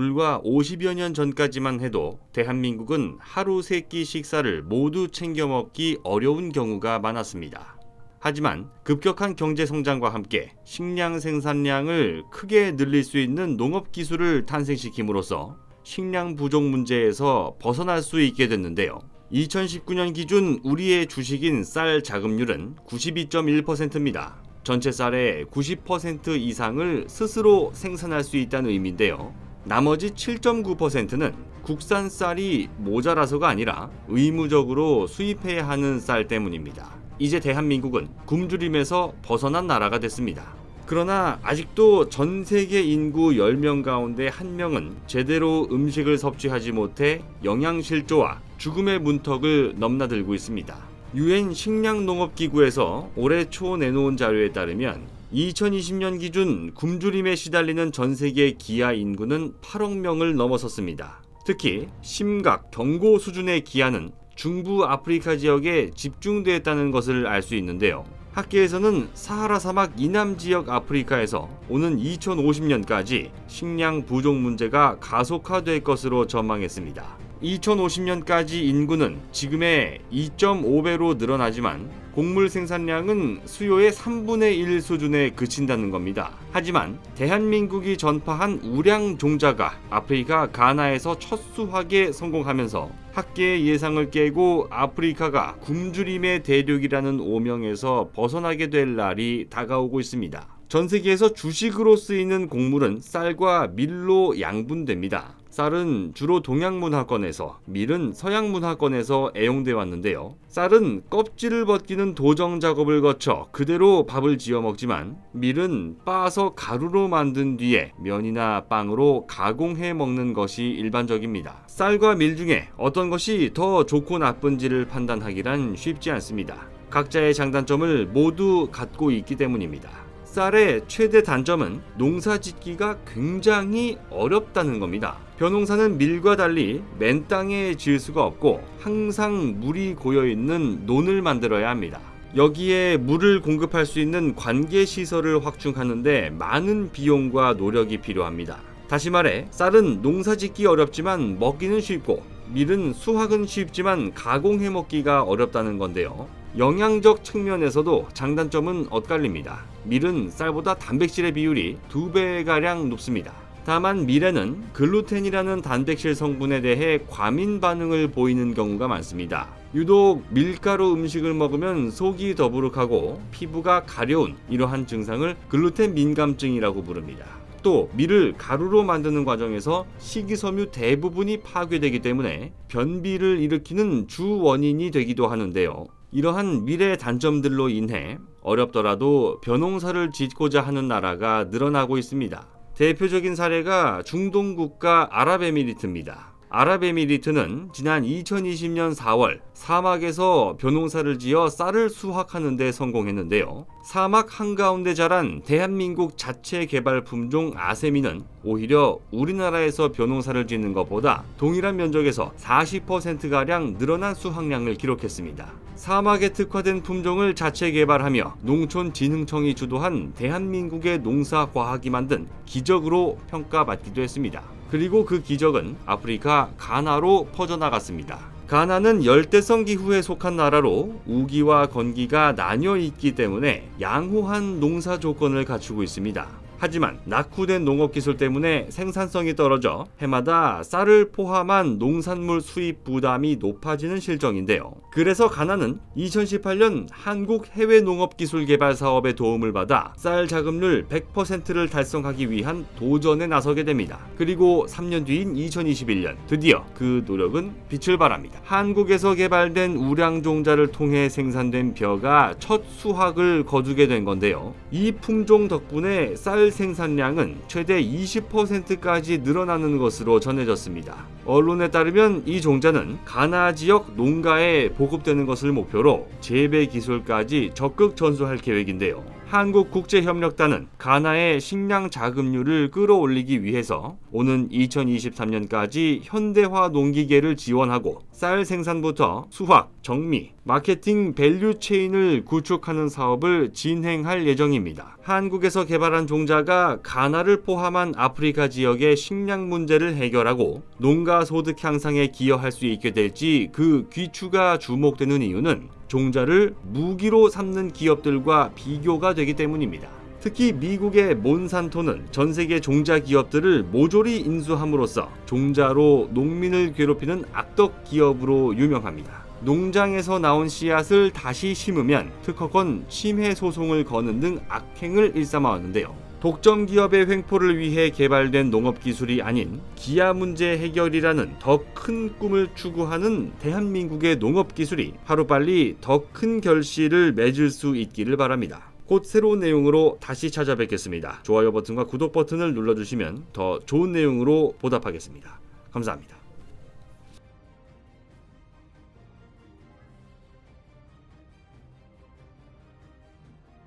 불과 50여 년 전까지만 해도 대한민국은 하루 3끼 식사를 모두 챙겨 먹기 어려운 경우가 많았습니다. 하지만 급격한 경제 성장과 함께 식량 생산량을 크게 늘릴 수 있는 농업 기술을 탄생시킴으로써 식량 부족 문제에서 벗어날 수 있게 됐는데요. 2019년 기준 우리의 주식인 쌀 자급률은 92.1%입니다. 전체 쌀의 90% 이상을 스스로 생산할 수 있다는 의미인데요. 나머지 7.9%는 국산 쌀이 모자라서가 아니라 의무적으로 수입해야 하는 쌀 때문입니다. 이제 대한민국은 굶주림에서 벗어난 나라가 됐습니다. 그러나 아직도 전 세계 인구 10명 가운데 1명은 제대로 음식을 섭취하지 못해 영양실조와 죽음의 문턱을 넘나들고 있습니다. UN 식량농업기구에서 올해 초 내놓은 자료에 따르면 2020년 기준 굶주림에 시달리는 전 세계 기아 인구는 8억 명을 넘어섰습니다. 특히 심각 경고 수준의 기아는 중부 아프리카 지역에 집중됐다는 것을 알 수 있는데요. 학계에서는 사하라 사막 이남 지역 아프리카에서 오는 2050년까지 식량 부족 문제가 가속화될 것으로 전망했습니다. 2050년까지 인구는 지금의 2.5배로 늘어나지만 곡물 생산량은 수요의 3분의 1 수준에 그친다는 겁니다. 하지만 대한민국이 전파한 우량 종자가 아프리카 가나에서 첫 수확에 성공하면서 학계의 예상을 깨고 아프리카가 굶주림의 대륙이라는 오명에서 벗어나게 될 날이 다가오고 있습니다. 전 세계에서 주식으로 쓰이는 곡물은 쌀과 밀로 양분됩니다. 쌀은 주로 동양 문화권에서, 밀은 서양 문화권에서 애용돼 왔는데요. 쌀은 껍질을 벗기는 도정 작업을 거쳐 그대로 밥을 지어 먹지만 밀은 빻아서 가루로 만든 뒤에 면이나 빵으로 가공해 먹는 것이 일반적입니다. 쌀과 밀 중에 어떤 것이 더 좋고 나쁜지를 판단하기란 쉽지 않습니다. 각자의 장단점을 모두 갖고 있기 때문입니다. 쌀의 최대 단점은 농사짓기가 굉장히 어렵다는 겁니다. 벼농사는 밀과 달리 맨 땅에 지을 수가 없고 항상 물이 고여있는 논을 만들어야 합니다. 여기에 물을 공급할 수 있는 관계시설을 확충하는데 많은 비용과 노력이 필요합니다. 다시 말해 쌀은 농사짓기 어렵지만 먹기는 쉽고 밀은 수확은 쉽지만 가공해 먹기가 어렵다는 건데요. 영양적 측면에서도 장단점은 엇갈립니다. 밀은 쌀보다 단백질의 비율이 2배가량 높습니다. 다만 밀에는 글루텐이라는 단백질 성분에 대해 과민 반응을 보이는 경우가 많습니다. 유독 밀가루 음식을 먹으면 속이 더부룩하고 피부가 가려운 이러한 증상을 글루텐 민감증이라고 부릅니다. 또 밀을 가루로 만드는 과정에서 식이섬유 대부분이 파괴되기 때문에 변비를 일으키는 주 원인이 되기도 하는데요. 이러한 밀의 단점들로 인해 어렵더라도 벼농사를 짓고자 하는 나라가 늘어나고 있습니다. 대표적인 사례가 중동 국가 아랍에미리트입니다. 아랍에미리트는 지난 2020년 4월 사막에서 벼농사를 지어 쌀을 수확하는 데 성공했는데요. 사막 한가운데 자란 대한민국 자체 개발 품종 아세미는 오히려 우리나라에서 벼농사를 짓는 것보다 동일한 면적에서 40%가량 늘어난 수확량을 기록했습니다. 사막에 특화된 품종을 자체 개발하며 농촌진흥청이 주도한 대한민국의 농사과학이 만든 기적으로 평가받기도 했습니다. 그리고 그 기적은 아프리카 가나로 퍼져나갔습니다. 가나는 열대성 기후에 속한 나라로 우기와 건기가 나뉘어 있기 때문에 양호한 농사 조건을 갖추고 있습니다. 하지만 낙후된 농업기술 때문에 생산성이 떨어져 해마다 쌀을 포함한 농산물 수입 부담이 높아지는 실정인데요. 그래서 가나는 2018년 한국 해외농업기술개발 사업의 도움을 받아 쌀 자급률 100%를 달성하기 위한 도전에 나서게 됩니다. 그리고 3년 뒤인 2021년 드디어 그 노력은 빛을 발합니다. 한국에서 개발된 우량종자를 통해 생산된 벼가 첫 수확을 거두게 된 건데요. 이 품종 덕분에 쌀 생산량은 최대 20%까지 늘어나는 것으로 전해졌습니다. 언론에 따르면 이 종자는 가나 지역 농가에 보급되는 것을 목표로 재배 기술까지 적극 전수할 계획인데요. 한국국제협력단은 가나의 식량 자급률을 끌어올리기 위해서 오는 2023년까지 현대화 농기계를 지원하고 쌀 생산부터 수확, 정미, 마케팅 밸류 체인을 구축하는 사업을 진행할 예정입니다. 한국에서 개발한 종자가 가나를 포함한 아프리카 지역의 식량 문제를 해결하고 농가 소득 향상에 기여할 수 있게 될지 그 귀추가 주목되는 이유는 종자를 무기로 삼는 기업들과 비교가 되기 때문입니다. 특히 미국의 몬산토는 전 세계 종자 기업들을 모조리 인수함으로써 종자로 농민을 괴롭히는 악덕 기업으로 유명합니다. 농장에서 나온 씨앗을 다시 심으면 특허권 침해 소송을 거는 등 악행을 일삼아왔는데요. 독점 기업의 횡포를 위해 개발된 농업기술이 아닌 기아 문제 해결이라는 더 큰 꿈을 추구하는 대한민국의 농업기술이 하루빨리 더 큰 결실을 맺을 수 있기를 바랍니다. 곧 새로운 내용으로 다시 찾아뵙겠습니다. 좋아요 버튼과 구독 버튼을 눌러주시면 더 좋은 내용으로 보답하겠습니다. 감사합니다.